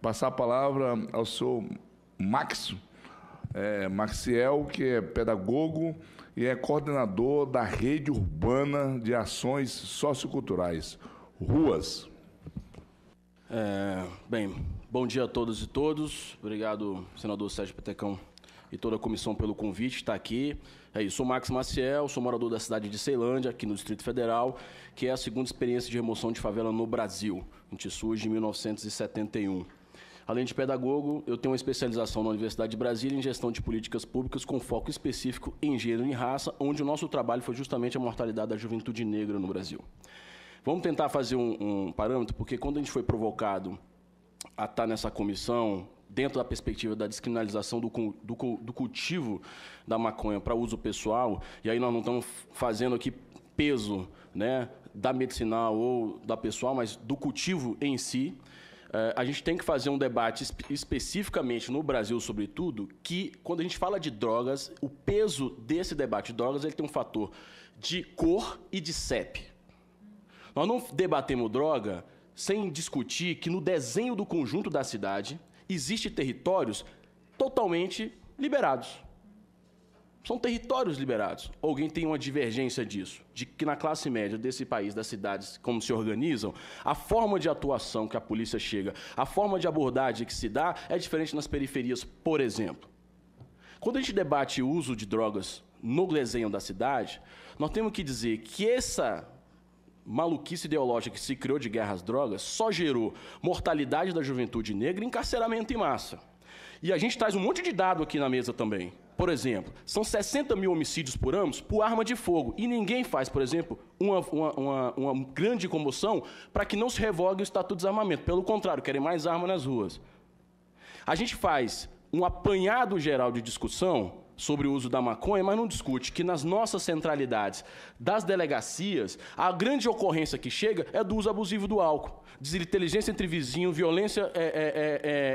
passar a palavra ao senhor Maxiel, que é pedagogo e é coordenador da Rede Urbana de Ações Socioculturais, RUAS. Bem, bom dia a todos e todos. Obrigado, senador Sérgio Petecão e toda a comissão pelo convite de estar aqui. Sou Max Maciel, sou morador da cidade de Ceilândia, aqui no Distrito Federal, que é a segunda experiência de remoção de favela no Brasil. A gente surge em 1971. Além de pedagogo, eu tenho uma especialização na Universidade de Brasília em gestão de políticas públicas com foco específico em gênero e raça, onde o nosso trabalho foi justamente a mortalidade da juventude negra no Brasil. Vamos tentar fazer um parâmetro, porque quando a gente foi provocado a estar nessa comissão, dentro da perspectiva da descriminalização do cultivo da maconha para uso pessoal, e aí nós não estamos fazendo aqui peso, né, da medicinal ou da pessoal, mas do cultivo em si, a gente tem que fazer um debate especificamente no Brasil, sobretudo, que quando a gente fala de drogas, o peso desse debate de drogas ele tem um fator de cor e de CEP. Nós não debatemos droga sem discutir que no desenho do conjunto da cidade existem territórios totalmente liberados. São territórios liberados. Alguém tem uma divergência disso? De que na classe média desse país, das cidades, como se organizam, a forma de atuação que a polícia chega, a forma de abordagem que se dá é diferente nas periferias, por exemplo. Quando a gente debate o uso de drogas no desenho da cidade, nós temos que dizer que essa maluquice ideológica que se criou de guerra às drogas só gerou mortalidade da juventude negra e encarceramento em massa. E a gente traz um monte de dado aqui na mesa também. Por exemplo, são 60 mil homicídios por ano por arma de fogo. E ninguém faz, por exemplo, uma grande comoção para que não se revogue o Estatuto de Desarmamento. Pelo contrário, querem mais arma nas ruas. A gente faz um apanhado geral de discussão sobre o uso da maconha, mas não discute que nas nossas centralidades das delegacias, a grande ocorrência que chega é do uso abusivo do álcool. Desinteligência entre vizinhos, violência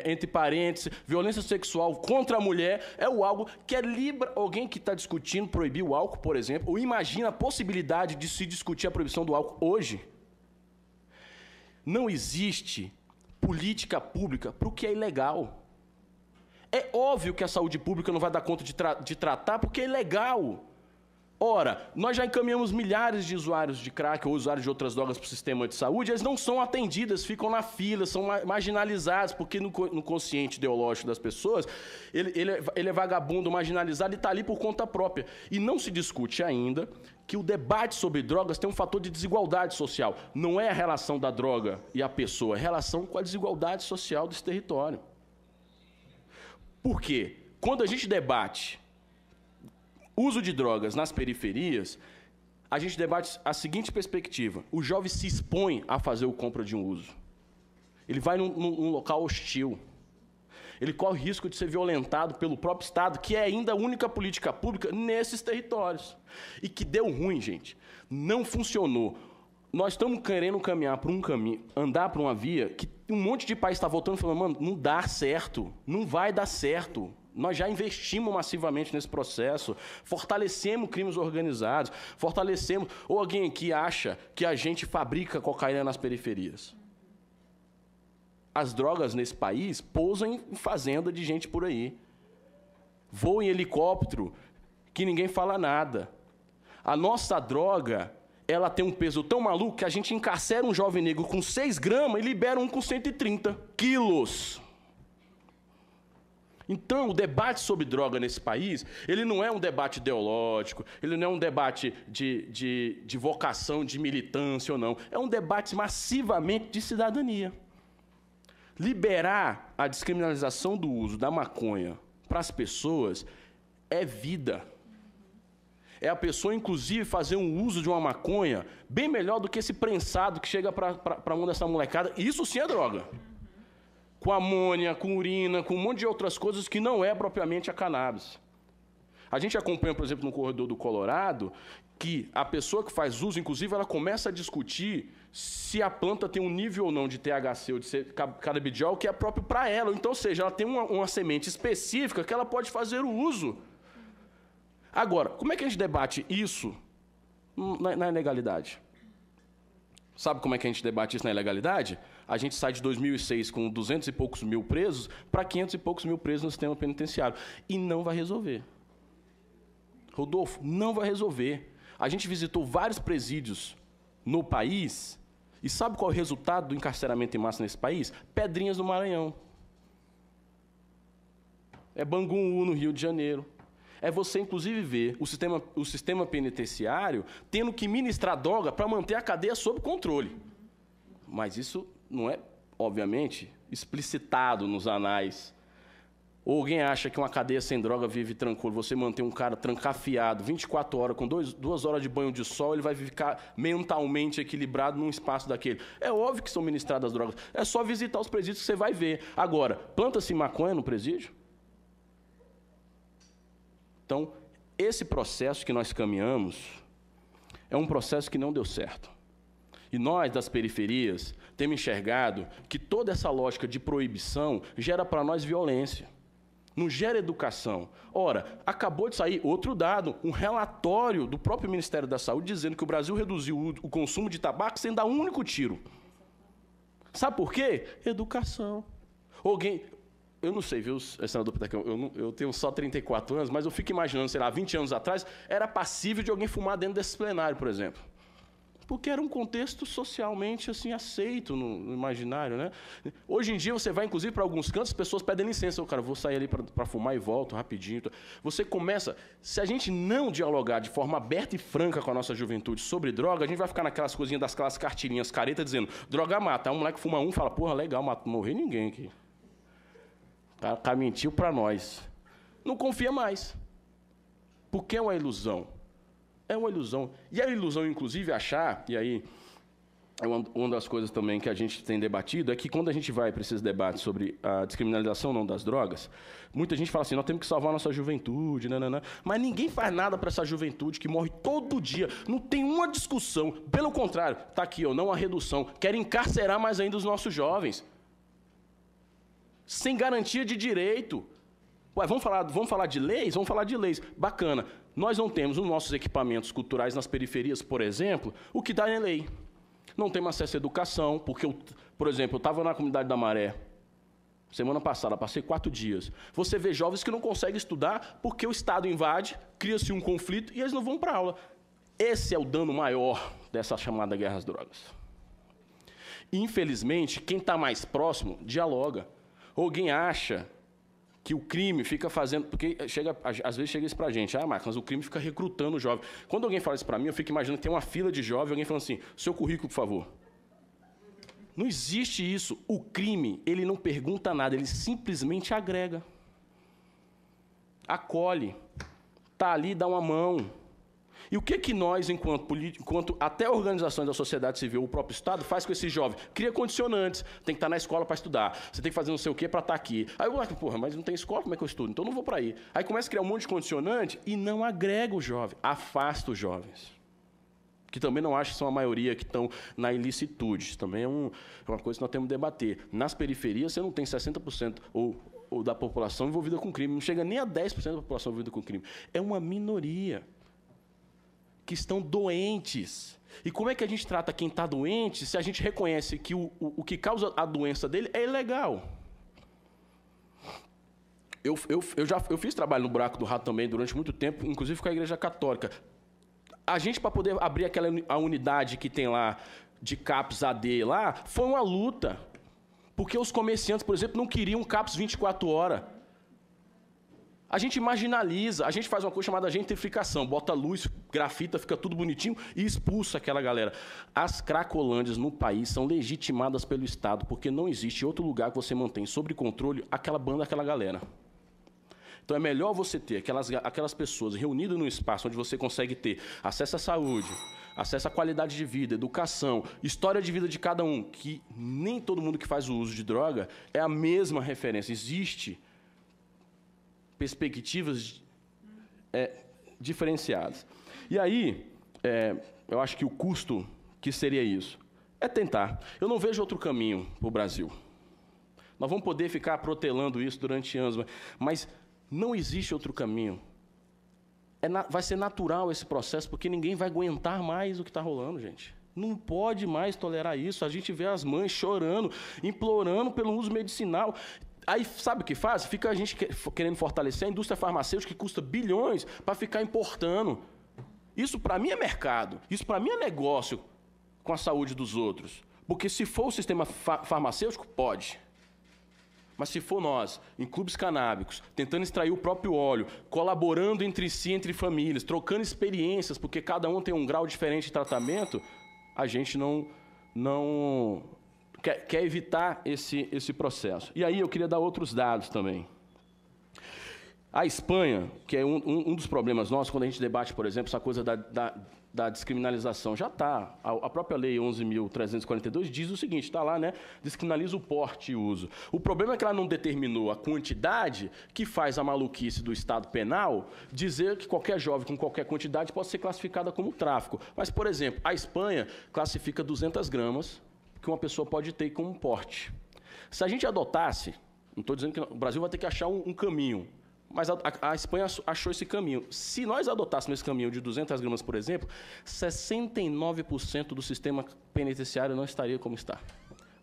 entre parentes, violência sexual contra a mulher, é algo que é livre. Alguém que está discutindo proibir o álcool, por exemplo, ou imagina a possibilidade de se discutir a proibição do álcool hoje. Não existe política pública para o que é ilegal. É óbvio que a saúde pública não vai dar conta de tratar, porque é ilegal. Ora, nós já encaminhamos milhares de usuários de crack ou usuários de outras drogas para o sistema de saúde, eles não são atendidos, ficam na fila, são marginalizados, porque no consciente ideológico das pessoas, ele é vagabundo, marginalizado e está ali por conta própria. E não se discute ainda que o debate sobre drogas tem um fator de desigualdade social. Não é a relação da droga e a pessoa, é a relação com a desigualdade social desse território. Por quê? Quando a gente debate uso de drogas nas periferias, a gente debate a seguinte perspectiva. O jovem se expõe a fazer o compra de um uso. Ele vai num local hostil. Ele corre o risco de ser violentado pelo próprio Estado, que é ainda a única política pública nesses territórios. E que deu ruim, gente. Não funcionou. Nós estamos querendo caminhar por um caminho, andar por uma via que um monte de país está voltando e falando, mano, não dá certo, não vai dar certo. Nós já investimos massivamente nesse processo, fortalecemos crimes organizados, fortalecemos... Ou alguém aqui acha que a gente fabrica cocaína nas periferias? As drogas nesse país pousam em fazenda de gente por aí. Voam em helicóptero que ninguém fala nada. A nossa droga... ela tem um peso tão maluco que a gente encarcera um jovem negro com 6 gramas e libera um com 130 quilos. Então, o debate sobre droga nesse país, ele não é um debate ideológico, ele não é um debate de vocação, de militância ou não. É um debate massivamente de cidadania. Liberar a descriminalização do uso da maconha para as pessoas é vida. É a pessoa, inclusive, fazer um uso de uma maconha bem melhor do que esse prensado que chega para a mão dessa molecada. Isso sim é droga. Com amônia, com urina, com um monte de outras coisas que não é propriamente a cannabis. A gente acompanha, por exemplo, no corredor do Colorado, que a pessoa que faz uso, inclusive, ela começa a discutir se a planta tem um nível ou não de THC ou de canabidiol que é próprio para ela. Então, ou seja, ela tem uma semente específica que ela pode fazer o uso. Agora, como é que a gente debate isso na ilegalidade? Sabe como é que a gente debate isso na ilegalidade? a gente sai de 2006 com 200 e poucos mil presos para 500 e poucos mil presos no sistema penitenciário. E não vai resolver. Rodolfo, não vai resolver. A gente visitou vários presídios no país e sabe qual é o resultado do encarceramento em massa nesse país? Pedrinhas no Maranhão. É Bangu no Rio de Janeiro. É você, inclusive, ver o sistema penitenciário tendo que ministrar droga para manter a cadeia sob controle. Mas isso não é, obviamente, explicitado nos anais. Ou alguém acha que uma cadeia sem droga vive tranquilo, você manter um cara trancafiado 24 horas, com 2 horas de banho de sol, ele vai ficar mentalmente equilibrado num espaço daquele. É óbvio que são ministradas drogas. É só visitar os presídios que você vai ver. Agora, planta-se maconha no presídio? Então, esse processo que nós caminhamos é um processo que não deu certo. E nós, das periferias, temos enxergado que toda essa lógica de proibição gera para nós violência. Não gera educação. Ora, acabou de sair outro dado, um relatório do próprio Ministério da Saúde dizendo que o Brasil reduziu o consumo de tabaco sem dar um único tiro. Sabe por quê? Educação. Eu não sei, viu, senador Petecão, eu tenho só 34 anos, mas eu fico imaginando, sei lá, 20 anos atrás, era passível de alguém fumar dentro desse plenário, por exemplo. Porque era um contexto socialmente assim, aceito no imaginário, né? Hoje em dia, você vai, inclusive, para alguns cantos, as pessoas pedem licença. Cara, vou sair ali para fumar e volto rapidinho. Você começa... Se a gente não dialogar de forma aberta e franca com a nossa juventude sobre droga, a gente vai ficar naquelas coisinhas daquelas cartilhinhas careta dizendo, droga mata. Aí um moleque fuma e fala, porra, legal, não morreu ninguém aqui. O cara mentiu para nós. Não confia mais. Porque é uma ilusão. É uma ilusão. E a ilusão, inclusive, achar, e aí é uma das coisas também que a gente tem debatido, é que quando a gente vai para esses debates sobre a descriminalização não das drogas, muita gente fala assim, nós temos que salvar a nossa juventude, nananã, mas ninguém faz nada para essa juventude que morre todo dia, não tem uma discussão. Pelo contrário, está aqui, não a redução, quer encarcerar mais ainda os nossos jovens. Sem garantia de direito. Ué, vamos falar de leis? Vamos falar de leis. Bacana. Nós não temos nos nossos equipamentos culturais nas periferias, por exemplo, o que dá é lei. Não temos acesso à educação, porque, por exemplo, eu estava na comunidade da Maré, semana passada, passei 4 dias. Você vê jovens que não conseguem estudar porque o Estado invade, cria-se um conflito e eles não vão para a aula. Esse é o dano maior dessa chamada guerra às drogas. Infelizmente, quem está mais próximo, dialoga. Alguém acha que o crime fica fazendo... Porque às vezes chega isso para a gente. Marcos, mas o crime fica recrutando o jovem. Quando alguém fala isso para mim, eu fico imaginando que tem uma fila de jovens, alguém falando assim, seu currículo, por favor. Não existe isso. O crime, ele não pergunta nada, ele simplesmente agrega. Acolhe. Está ali, dá uma mão. E o que nós, enquanto até organizações da sociedade civil, o próprio Estado, faz com esse jovem? Cria condicionantes. Tem que estar na escola para estudar. Você tem que fazer não sei o quê para estar aqui. Aí eu falo, porra, mas não tem escola, como é que eu estudo? Então não vou para aí. Aí começa a criar um monte de condicionante e não agrega o jovem. Afasta os jovens. Que também não acho que são a maioria que estão na ilicitude. Também é uma coisa que nós temos que debater. Nas periferias, você não tem 60% ou da população envolvida com crime. Não chega nem a 10% da população envolvida com crime. É uma minoria que estão doentes. E como é que a gente trata quem está doente se a gente reconhece que o que causa a doença dele é ilegal? Eu fiz trabalho no Buraco do Rato também durante muito tempo, inclusive com a Igreja Católica. A gente, para poder abrir a unidade que tem lá, de CAPS AD lá, foi uma luta. Porque os comerciantes, por exemplo, não queriam CAPS 24 horas. A gente marginaliza, a gente faz uma coisa chamada gentrificação, bota luz, grafita, fica tudo bonitinho e expulsa aquela galera. As cracolândias no país são legitimadas pelo Estado, porque não existe outro lugar que você mantém sob controle aquela banda, aquela galera. Então é melhor você ter aquelas pessoas reunidas num espaço onde você consegue ter acesso à saúde, acesso à qualidade de vida, educação, história de vida de cada um, que nem todo mundo que faz o uso de droga é a mesma referência. Existe perspectivas diferenciadas. E aí, eu acho que o custo que seria isso é tentar. Eu não vejo outro caminho para o Brasil. Nós vamos poder ficar protelando isso durante anos, mas não existe outro caminho. Vai ser natural esse processo, porque ninguém vai aguentar mais o que está rolando, gente. Não pode mais tolerar isso. A gente vê as mães chorando, implorando pelo uso medicinal. Aí, sabe o que faz? Fica a gente querendo fortalecer a indústria farmacêutica que custa bilhões para ficar importando. Isso, para mim, é mercado. Isso, para mim, é negócio com a saúde dos outros. Porque se for o sistema farmacêutico, pode. Mas se for nós, em clubes canábicos, tentando extrair o próprio óleo, colaborando entre si, entre famílias, trocando experiências, porque cada um tem um grau diferente de tratamento, a gente não quer evitar esse processo. E aí eu queria dar outros dados também. A Espanha, que é um dos problemas nossos, quando a gente debate, por exemplo, essa coisa da descriminalização, já está. A própria Lei 11.342 diz o seguinte, está lá, né? Descriminaliza o porte e uso. O problema é que ela não determinou a quantidade que faz a maluquice do Estado penal dizer que qualquer jovem com qualquer quantidade pode ser classificada como tráfico. Mas, por exemplo, a Espanha classifica 200 gramas que uma pessoa pode ter como porte. Se a gente adotasse, não estou dizendo que o Brasil vai ter que achar um caminho, mas a Espanha achou esse caminho. Se nós adotássemos esse caminho de 200 gramas, por exemplo, 69% do sistema penitenciário não estaria como está.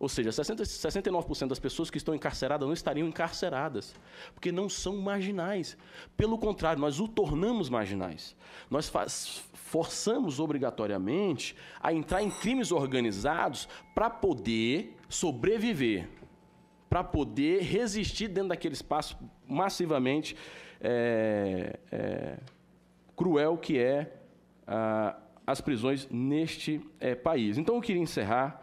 Ou seja, 69% das pessoas que estão encarceradas não estariam encarceradas, porque não são marginais. Pelo contrário, nós o tornamos marginais. Nós forçamos obrigatoriamente a entrar em crimes organizados para poder sobreviver, para poder resistir dentro daquele espaço massivamente cruel que é as prisões neste país. Então, eu queria encerrar.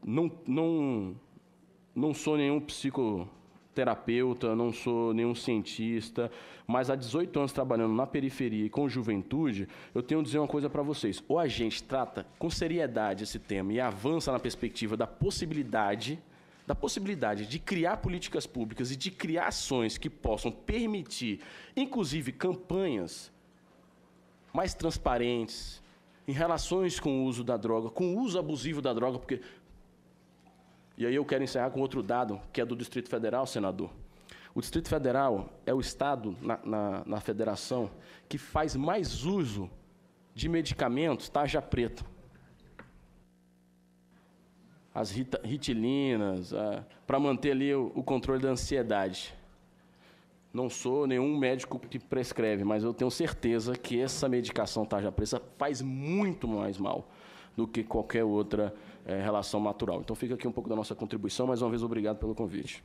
Não sou nenhum psicoterapeuta, não sou nenhum cientista, mas há 18 anos trabalhando na periferia e com juventude, eu tenho que dizer uma coisa para vocês. Ou a gente trata com seriedade esse tema e avança na perspectiva da possibilidade de criar políticas públicas e de criar ações que possam permitir, inclusive, campanhas mais transparentes em relações com o uso da droga, com o uso abusivo da droga, porque... E aí eu quero encerrar com outro dado, que é do Distrito Federal, senador. O Distrito Federal é o estado na federação que faz mais uso de medicamentos tarja preta. As ritilinas, para manter ali o controle da ansiedade. Não sou nenhum médico que prescreve, mas eu tenho certeza que essa medicação tarja preta faz muito mais mal do que qualquer outra relação natural. Então fica aqui um pouco da nossa contribuição. Mais uma vez, obrigado pelo convite.